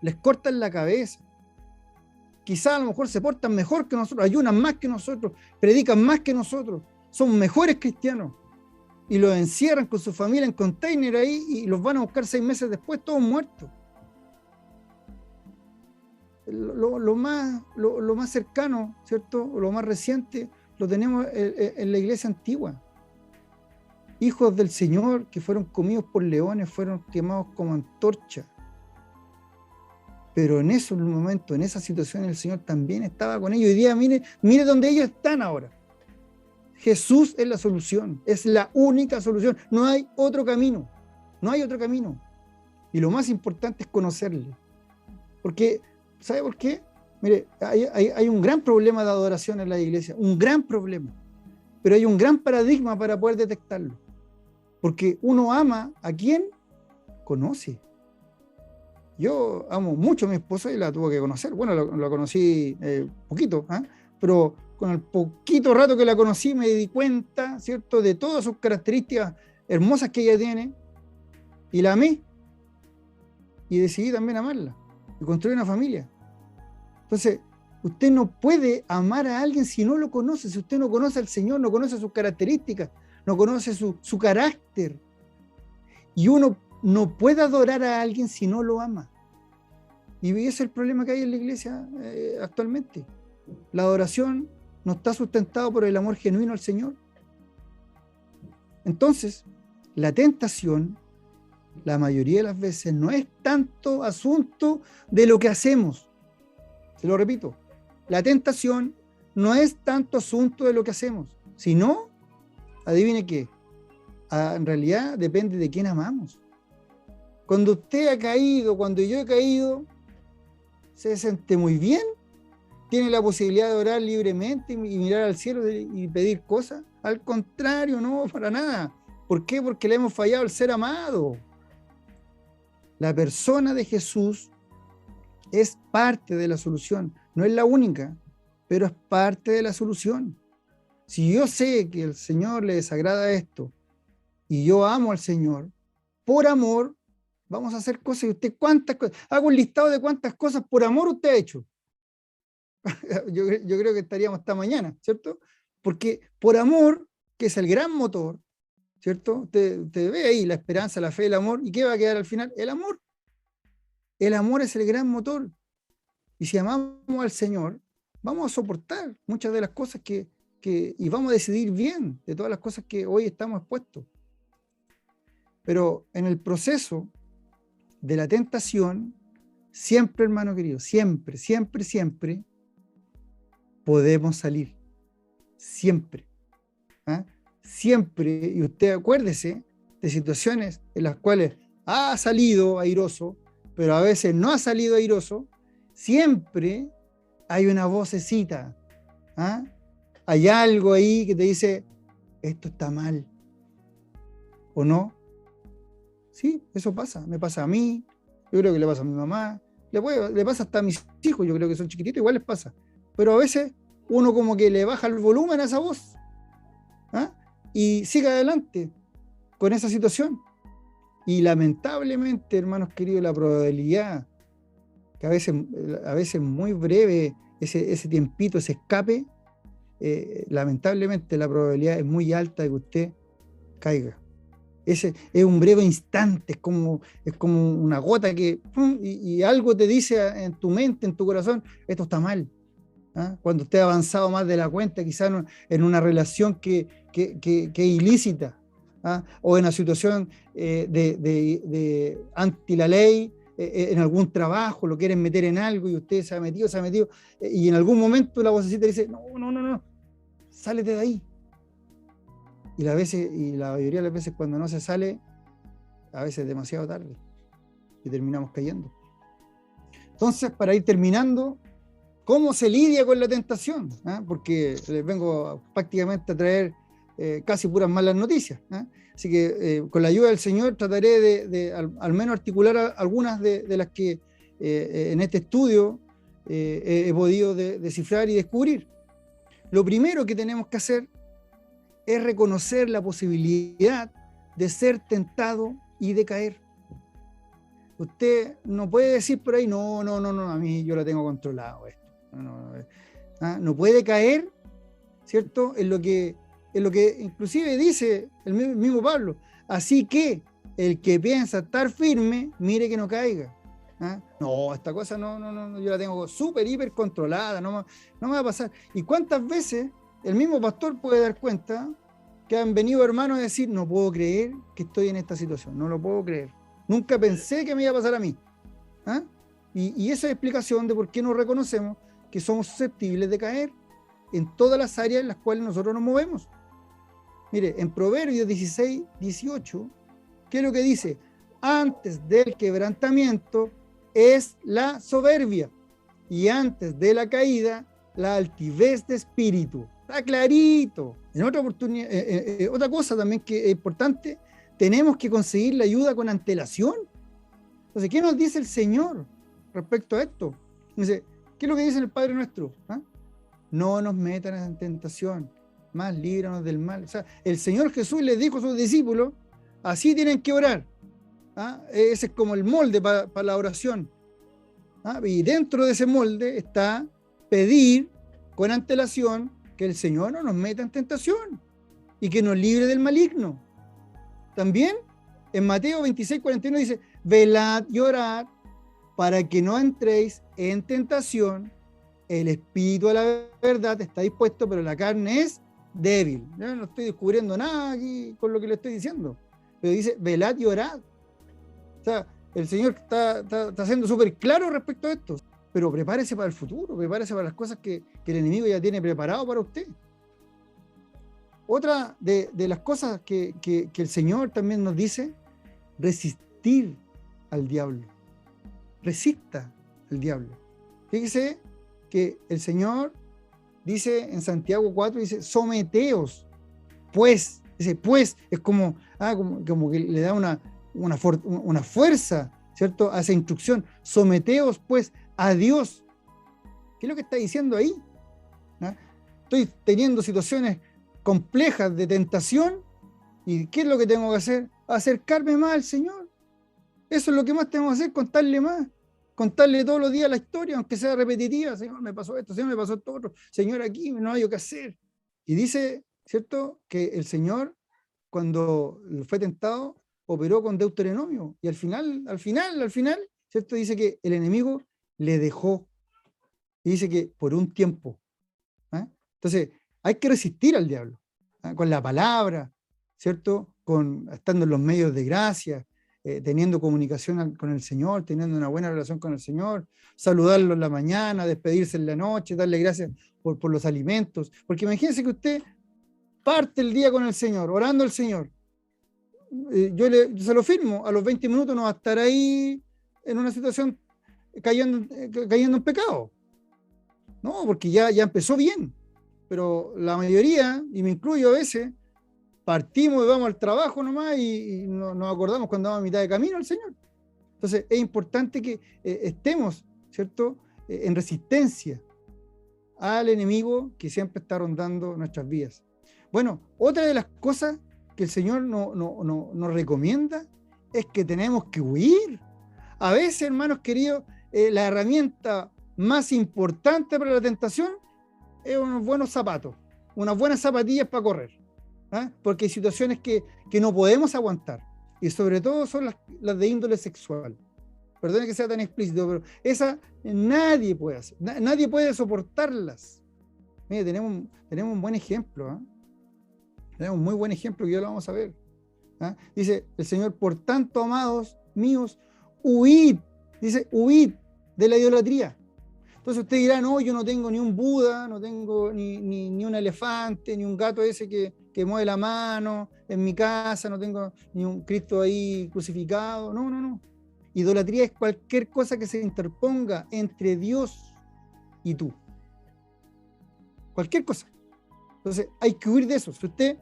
les cortan la cabeza. Quizás a lo mejor se portan mejor que nosotros, ayunan más que nosotros, predican más que nosotros, son mejores cristianos, y los encierran con su familia en container ahí y los van a buscar 6 meses después, todos muertos. Lo más cercano, ¿cierto? Lo más reciente lo tenemos en la iglesia antigua. Hijos del Señor que fueron comidos por leones, fueron quemados como antorcha. Pero en esos momentos, en esa situación, el Señor también estaba con ellos. Hoy día, mire dónde ellos están ahora. Jesús es la solución, es la única solución. No hay otro camino, no hay otro camino. Y lo más importante es conocerle. Porque, ¿sabe por qué? Mire, hay un gran problema de adoración en la iglesia, un gran problema. Pero hay un gran paradigma para poder detectarlo. Porque uno ama a quien conoce. Yo amo mucho a mi esposa y la tuve que conocer. Bueno, la conocí poquito, ¿eh? Pero con el poquito rato que la conocí me di cuenta, ¿cierto?, de todas sus características hermosas que ella tiene, y la amé. Y decidí también amarla y construir una familia. Entonces, usted no puede amar a alguien si no lo conoce. Si usted no conoce al Señor, no conoce sus características, no conoce su carácter. Y uno no puede adorar a alguien si no lo ama. Y ese es el problema que hay en la iglesia actualmente. La adoración no está sustentada por el amor genuino al Señor. Entonces, la tentación, la mayoría de las veces, no es tanto asunto de lo que hacemos. Se lo repito, la tentación no es tanto asunto de lo que hacemos, sino, adivine qué, en realidad depende de quién amamos. Cuando usted ha caído, cuando yo he caído, se siente muy bien, tiene la posibilidad de orar libremente y mirar al cielo y pedir cosas. Al contrario, no, para nada. ¿Por qué? Porque le hemos fallado al ser amado. La persona de Jesús es parte de la solución. No es la única, pero es parte de la solución. Si yo sé que al Señor le desagrada esto y yo amo al Señor, por amor, vamos a hacer cosas. Y usted, ¿cuántas cosas? Hago un listado de cuántas cosas por amor usted ha hecho. Yo creo que estaríamos hasta mañana, ¿cierto? Porque por amor, que es el gran motor, ¿cierto? Usted ve ahí la esperanza, la fe, el amor. ¿Y qué va a quedar al final? El amor. El amor es el gran motor. Y si amamos al Señor, vamos a soportar muchas de las cosas y vamos a decidir bien de todas las cosas que hoy estamos expuestos. Pero en el proceso de la tentación, siempre, hermano querido, siempre, siempre, siempre podemos salir. Siempre. ¿Ah? Siempre, y usted acuérdese de situaciones en las cuales ha salido airoso, pero a veces no ha salido airoso. Siempre hay una vocecita. ¿Ah? Hay algo ahí que te dice, esto está mal. ¿O no? Sí, eso pasa. Me pasa a mí, yo creo que le pasa a mi mamá, le pasa hasta a mis hijos, yo creo que son chiquititos, igual les pasa. Pero a veces uno como que le baja el volumen a esa voz. ¿Ah? Y sigue adelante con esa situación. Y lamentablemente, hermanos queridos, la probabilidad que a veces muy breve ese tiempito, ese escape, lamentablemente la probabilidad es muy alta de que usted caiga. Ese es un breve instante, es como una gota que y algo te dice en tu mente, en tu corazón, esto está mal. ¿Ah? Cuando usted ha avanzado más de la cuenta, quizás en una relación que es ilícita, ¿ah? O en una situación de anti la ley, en algún trabajo, lo quieren meter en algo y usted se ha metido, y en algún momento la vocecita dice, no, sálete de ahí. Y la mayoría de las veces cuando no se sale, a veces es demasiado tarde y terminamos cayendo. Entonces, para ir terminando, ¿cómo se lidia con la tentación? Porque les vengo prácticamente a traer casi puras malas noticias. Así que con la ayuda del Señor trataré de al menos articular algunas de las que en este estudio he podido descifrar y descubrir. Lo primero que tenemos que hacer es reconocer la posibilidad de ser tentado y de caer. Usted no puede decir por ahí, no, a mí yo lo tengo controlado esto. No puede caer, ¿cierto? En lo que inclusive dice el mismo Pablo. Así que el que piensa estar firme, mire que no caiga. No, esta cosa no, yo la tengo súper, hiper controlada, no me va a pasar. ¿Y cuántas veces el mismo pastor puede dar cuenta que han venido hermanos a decir, no puedo creer que estoy en esta situación, no lo puedo creer? Nunca pensé que me iba a pasar a mí. Y esa es explicación de por qué nos reconocemos que somos susceptibles de caer en todas las áreas en las cuales nosotros nos movemos. Mire, en Proverbios 16, 18, ¿qué es lo que dice? Antes del quebrantamiento es la soberbia, y antes de la caída, la altivez de espíritu. Está clarito. En otra oportunidad, otra cosa también que es importante, tenemos que conseguir la ayuda con antelación. Entonces, ¿qué nos dice el Señor respecto a esto? Dice, ¿qué es lo que dice el Padre Nuestro? No nos metan en tentación, más líbranos del mal. O sea, el Señor Jesús les dijo a sus discípulos, así tienen que orar. Ese es como el molde para la oración. Y dentro de ese molde está pedir con antelación que el Señor no nos meta en tentación y que nos libre del maligno. También en Mateo 26, 41 dice, velad y orad para que no entréis en tentación. El espíritu a la verdad está dispuesto, pero la carne es débil. Yo no estoy descubriendo nada aquí con lo que le estoy diciendo, pero dice, velad y orad. O sea, el Señor está siendo súper claro respecto a esto, pero prepárese para el futuro, prepárese para las cosas que el enemigo ya tiene preparado para usted. Otra de las cosas que el Señor también nos dice, resistir al diablo. Resista al diablo. Fíjese que el Señor dice en Santiago 4, dice, someteos, pues. Dice, pues, es como que le da una fuerza, ¿cierto?, a esa instrucción. Someteos, pues, a Dios. ¿Qué es lo que está diciendo ahí? Estoy teniendo situaciones complejas de tentación, ¿y qué es lo que tengo que hacer? Acercarme más al Señor. Eso es lo que más tengo que hacer, contarle todos los días la historia, aunque sea repetitiva. Señor, me pasó esto, Señor, me pasó esto otro, Señor, aquí no hay qué hacer. Y dice, ¿cierto?, que el Señor, cuando fue tentado, operó con Deuteronomio, y al final, ¿cierto?, dice que el enemigo le dejó, y dice que por un tiempo. Entonces, hay que resistir al diablo, con la palabra, ¿cierto?, estando en los medios de gracia, teniendo comunicación con el Señor, teniendo una buena relación con el Señor, saludarlo en la mañana, despedirse en la noche, darle gracias por los alimentos, porque imagínense que usted parte el día con el Señor, orando al Señor. Yo se lo firmo, a los 20 minutos no va a estar ahí en una situación cayendo en pecado. No, porque ya empezó bien. Pero la mayoría, y me incluyo a veces, partimos y vamos al trabajo nomás y nos acordamos cuando vamos a mitad de camino al Señor. Entonces es importante que estemos, ¿cierto?, en resistencia al enemigo que siempre está rondando nuestras vidas. Bueno, otra de las cosas que el Señor nos recomienda es que tenemos que huir. A veces, hermanos queridos, la herramienta más importante para la tentación es unos buenos zapatos, unas buenas zapatillas para correr, porque hay situaciones que no podemos aguantar, y sobre todo son las de índole sexual. Perdone que sea tan explícito, pero esa nadie puede hacer, nadie puede soportarlas. Mire, tenemos un buen ejemplo, tenemos un muy buen ejemplo que ya lo vamos a ver. Dice el Señor, por tanto, amados míos, huid Dice, huid de la idolatría. Entonces usted dirá, no, yo no tengo ni un Buda, no tengo ni un elefante, ni un gato ese que mueve la mano en mi casa, no tengo ni un Cristo ahí crucificado. No, no, no. Idolatría es cualquier cosa que se interponga entre Dios y tú. Cualquier cosa. Entonces hay que huir de eso. Si usted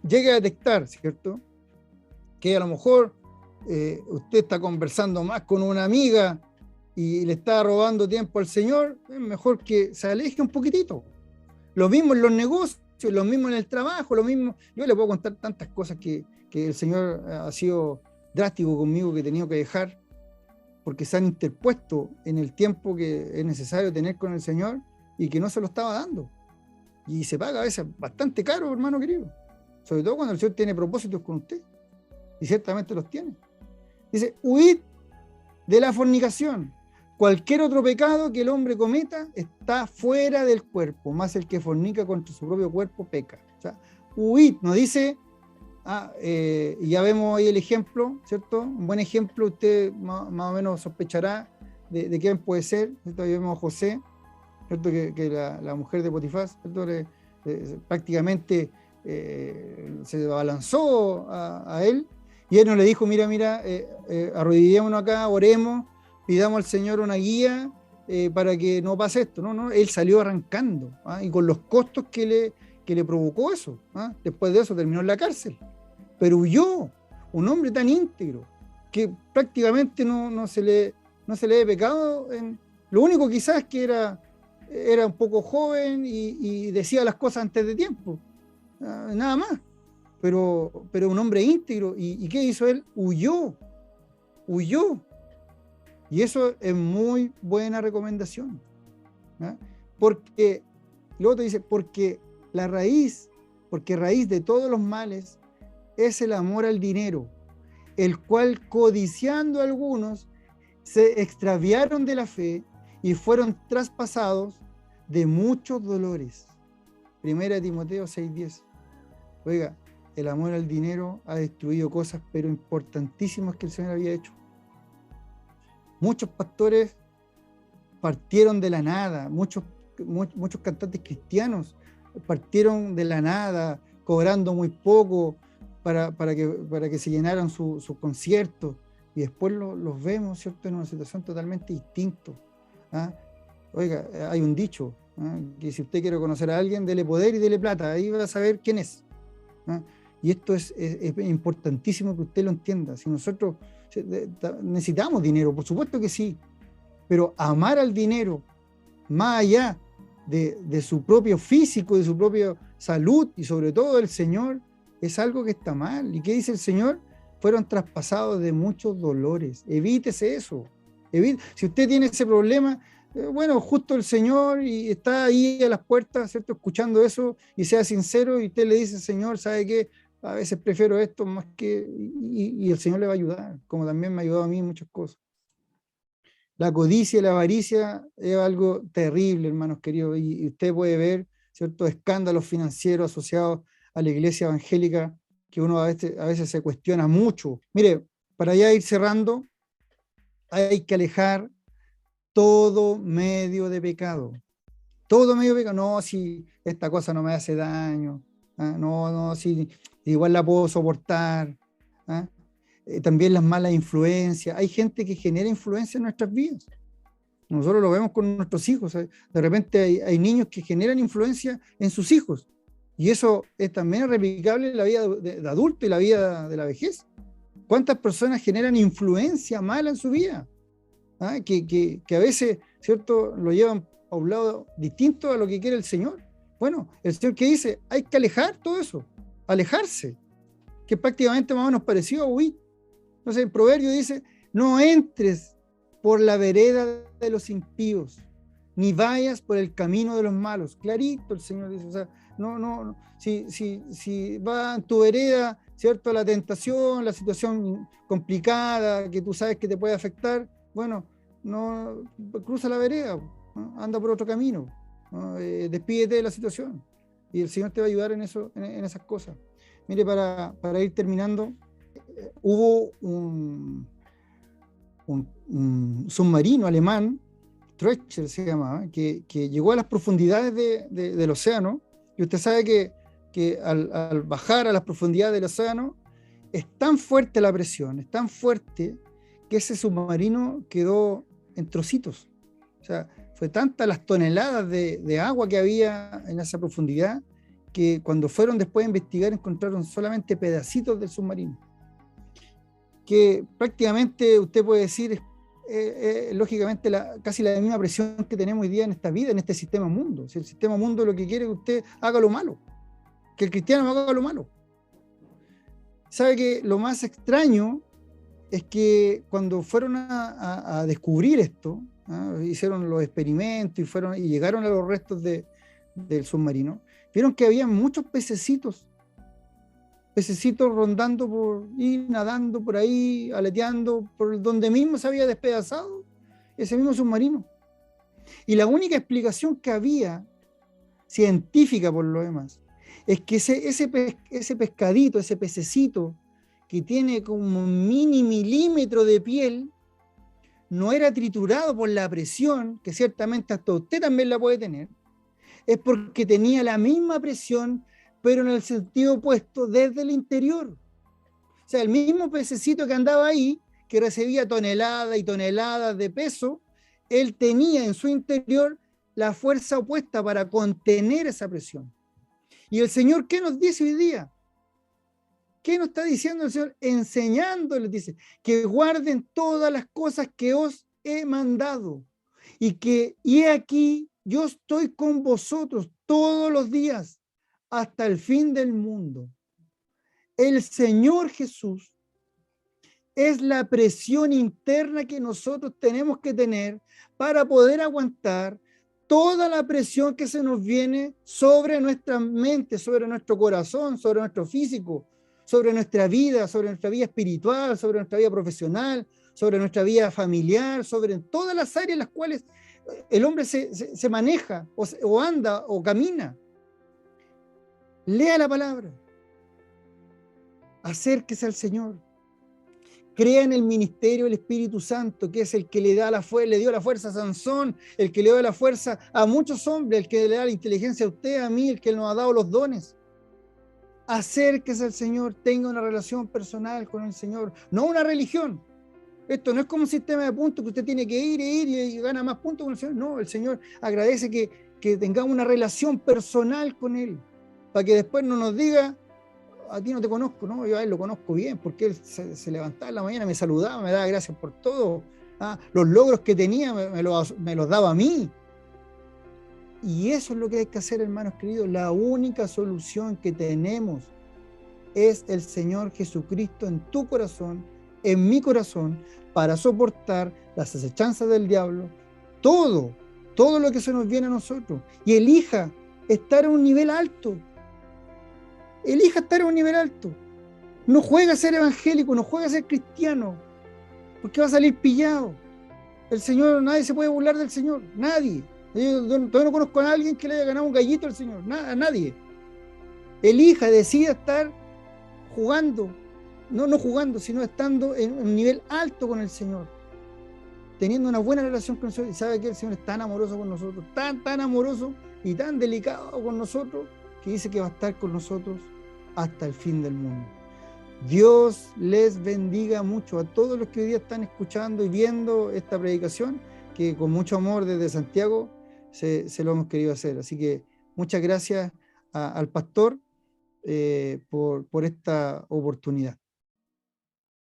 llega a detectar, ¿cierto?, que a lo mejor usted está conversando más con una amiga y le está robando tiempo al Señor, es mejor que se aleje un poquitito. Lo mismo en los negocios, lo mismo en el trabajo, lo mismo. Yo le puedo contar tantas cosas que el Señor ha sido drástico conmigo, que he tenido que dejar, porque se han interpuesto en el tiempo que es necesario tener con el Señor y que no se lo estaba dando. Y se paga a veces bastante caro, hermano querido. Sobre todo cuando el Señor tiene propósitos con usted. Y ciertamente los tiene. Dice, huid de la fornicación. Cualquier otro pecado que el hombre cometa está fuera del cuerpo, más el que fornica contra su propio cuerpo peca. O sea, huid, nos dice, y ya vemos ahí el ejemplo, ¿cierto? Un buen ejemplo, usted más o menos sospechará de quién puede ser, ¿cierto? Ahí vemos a José, ¿cierto? Que la mujer de Potifar, ¿cierto? Prácticamente se abalanzó a él, y él no le dijo, mira, arrodillémonos acá, oremos, pidamos al Señor una guía para que no pase esto. No, no, él salió arrancando, y con los costos que le provocó eso. Después de eso terminó en la cárcel. Pero huyó, un hombre tan íntegro, que prácticamente no se le ve pecado. Lo único quizás que era un poco joven y decía las cosas antes de tiempo. Nada más. Pero un hombre íntegro. ¿Y qué hizo él? Huyó. Y eso es muy buena recomendación. Porque, luego te dice, porque raíz de todos los males es el amor al dinero, el cual, codiciando algunos, se extraviaron de la fe y fueron traspasados de muchos dolores. 1 Timoteo 6:10. Oiga, el amor al dinero ha destruido cosas, pero importantísimas, que el Señor había hecho. Muchos pastores partieron de la nada, muchos cantantes cristianos partieron de la nada, cobrando muy poco para que se llenaran sus conciertos, y después los vemos, ¿cierto?, en una situación totalmente distinta. Oiga, hay un dicho, que si usted quiere conocer a alguien, dele poder y dele plata, ahí va a saber quién es. Y esto es importantísimo que usted lo entienda. Si nosotros necesitamos dinero, por supuesto que sí, pero amar al dinero más allá de su propio físico, de su propia salud y sobre todo del Señor, es algo que está mal. ¿Y qué dice el Señor? Fueron traspasados de muchos dolores. Evítese eso. Si usted tiene ese problema, bueno, justo el Señor y está ahí a las puertas, ¿cierto?, escuchando eso, y sea sincero, y usted le dice, Señor, ¿sabe qué? A veces prefiero esto más que... Y el Señor le va a ayudar, como también me ha ayudado a mí en muchas cosas. La codicia y la avaricia es algo terrible, hermanos queridos, y usted puede ver ciertos escándalos financieros asociados a la iglesia evangélica, que uno a veces se cuestiona mucho. Mire, para ya ir cerrando, hay que alejar todo medio de pecado. Todo medio de pecado. No, si esta cosa no me hace daño. No, si igual la puedo soportar. También las malas influencias. Hay gente que genera influencia en nuestras vidas. Nosotros lo vemos con nuestros hijos. De repente hay niños que generan influencia en sus hijos. Y eso es también replicable en la vida de adulto y la vida de la vejez. ¿Cuántas personas generan influencia mala en su vida? Que a veces, ¿cierto?, lo llevan a un lado distinto a lo que quiere el Señor. Bueno, el Señor, ¿qué dice? Hay que alejar todo eso, alejarse, que prácticamente más o menos parecido a huir. Entonces el proverbio dice, no entres por la vereda de los impíos, ni vayas por el camino de los malos. Clarito el Señor dice, o sea, no, si va en tu vereda, ¿cierto?, la tentación, la situación complicada que tú sabes que te puede afectar, bueno, no cruza la vereda, ¿no? Anda por otro camino, ¿no? Despídete de la situación y el Señor te va a ayudar en eso, en esas cosas. Mire, para ir terminando, hubo un submarino alemán, Treasure se llamaba, que llegó a las profundidades del océano, y usted sabe que al bajar a las profundidades del océano, es tan fuerte la presión, es tan fuerte, que ese submarino quedó en trocitos. O sea, fue tantas las toneladas de agua que había en esa profundidad, que cuando fueron después a investigar encontraron solamente pedacitos del submarino. Que prácticamente usted puede decir, lógicamente, casi la misma presión que tenemos hoy día en esta vida, en este sistema mundo. Si el sistema mundo lo que quiere es que usted haga lo malo, que el cristiano haga lo malo. Sabe que lo más extraño es que cuando fueron a descubrir esto, hicieron los experimentos y llegaron a los restos del submarino, vieron que había muchos pececitos rondando y nadando por ahí, aleteando por donde mismo se había despedazado ese mismo submarino. Y la única explicación que había, científica por lo demás, es que ese pescadito, ese pececito, que tiene como un mini milímetro de piel, no era triturado por la presión, que ciertamente hasta usted también la puede tener, es porque tenía la misma presión, pero en el sentido opuesto, desde el interior. O sea, el mismo pececito que andaba ahí, que recibía toneladas y toneladas de peso, él tenía en su interior la fuerza opuesta para contener esa presión. Y el Señor, ¿qué nos dice hoy día? ¿Qué nos está diciendo el Señor? Enseñándoles, dice, que guarden todas las cosas que os he mandado. Y aquí, yo estoy con vosotros todos los días, hasta el fin del mundo. El Señor Jesús es la presión interna que nosotros tenemos que tener para poder aguantar toda la presión que se nos viene sobre nuestra mente, sobre nuestro corazón, sobre nuestro físico, sobre nuestra vida espiritual, sobre nuestra vida profesional, sobre nuestra vida familiar, sobre todas las áreas en las cuales el hombre se maneja o anda o camina. Lea la palabra, acérquese al Señor, crea en el ministerio del Espíritu Santo, que es el que le dio la fuerza a Sansón, el que le dio la fuerza a muchos hombres, el que le da la inteligencia a usted, a mí, el que nos ha dado los dones. Acérquese al Señor, tenga una relación personal con el Señor, no una religión. Esto no es como un sistema de puntos que usted tiene que ir y gana más puntos con el Señor. No, el Señor agradece que tengamos una relación personal con Él, para que después no nos diga, a ti no te conozco, no, yo a él lo conozco bien, porque él se levantaba en la mañana, me saludaba, me daba gracias por todo, los logros que tenía me los daba a mí. Y eso es lo que hay que hacer, hermanos queridos. La única solución que tenemos es el Señor Jesucristo en tu corazón, en mi corazón, para soportar las acechanzas del diablo, todo lo que se nos viene a nosotros. Y elija estar en un nivel alto. Elija estar en un nivel alto. No juega a ser evangélico, no juega a ser cristiano, porque va a salir pillado. El Señor, nadie se puede burlar del Señor, nadie. Yo todavía no conozco a alguien que le haya ganado un gallito al Señor, a nadie. Elija, decida estar jugando, no jugando, sino estando en un nivel alto con el Señor, teniendo una buena relación con el Señor. Y sabe que el Señor es tan amoroso con nosotros, tan amoroso y tan delicado con nosotros, que dice que va a estar con nosotros hasta el fin del mundo. Dios les bendiga mucho a todos los que hoy día están escuchando y viendo esta predicación, que con mucho amor desde Santiago se lo hemos querido hacer. Así que muchas gracias al pastor por esta oportunidad.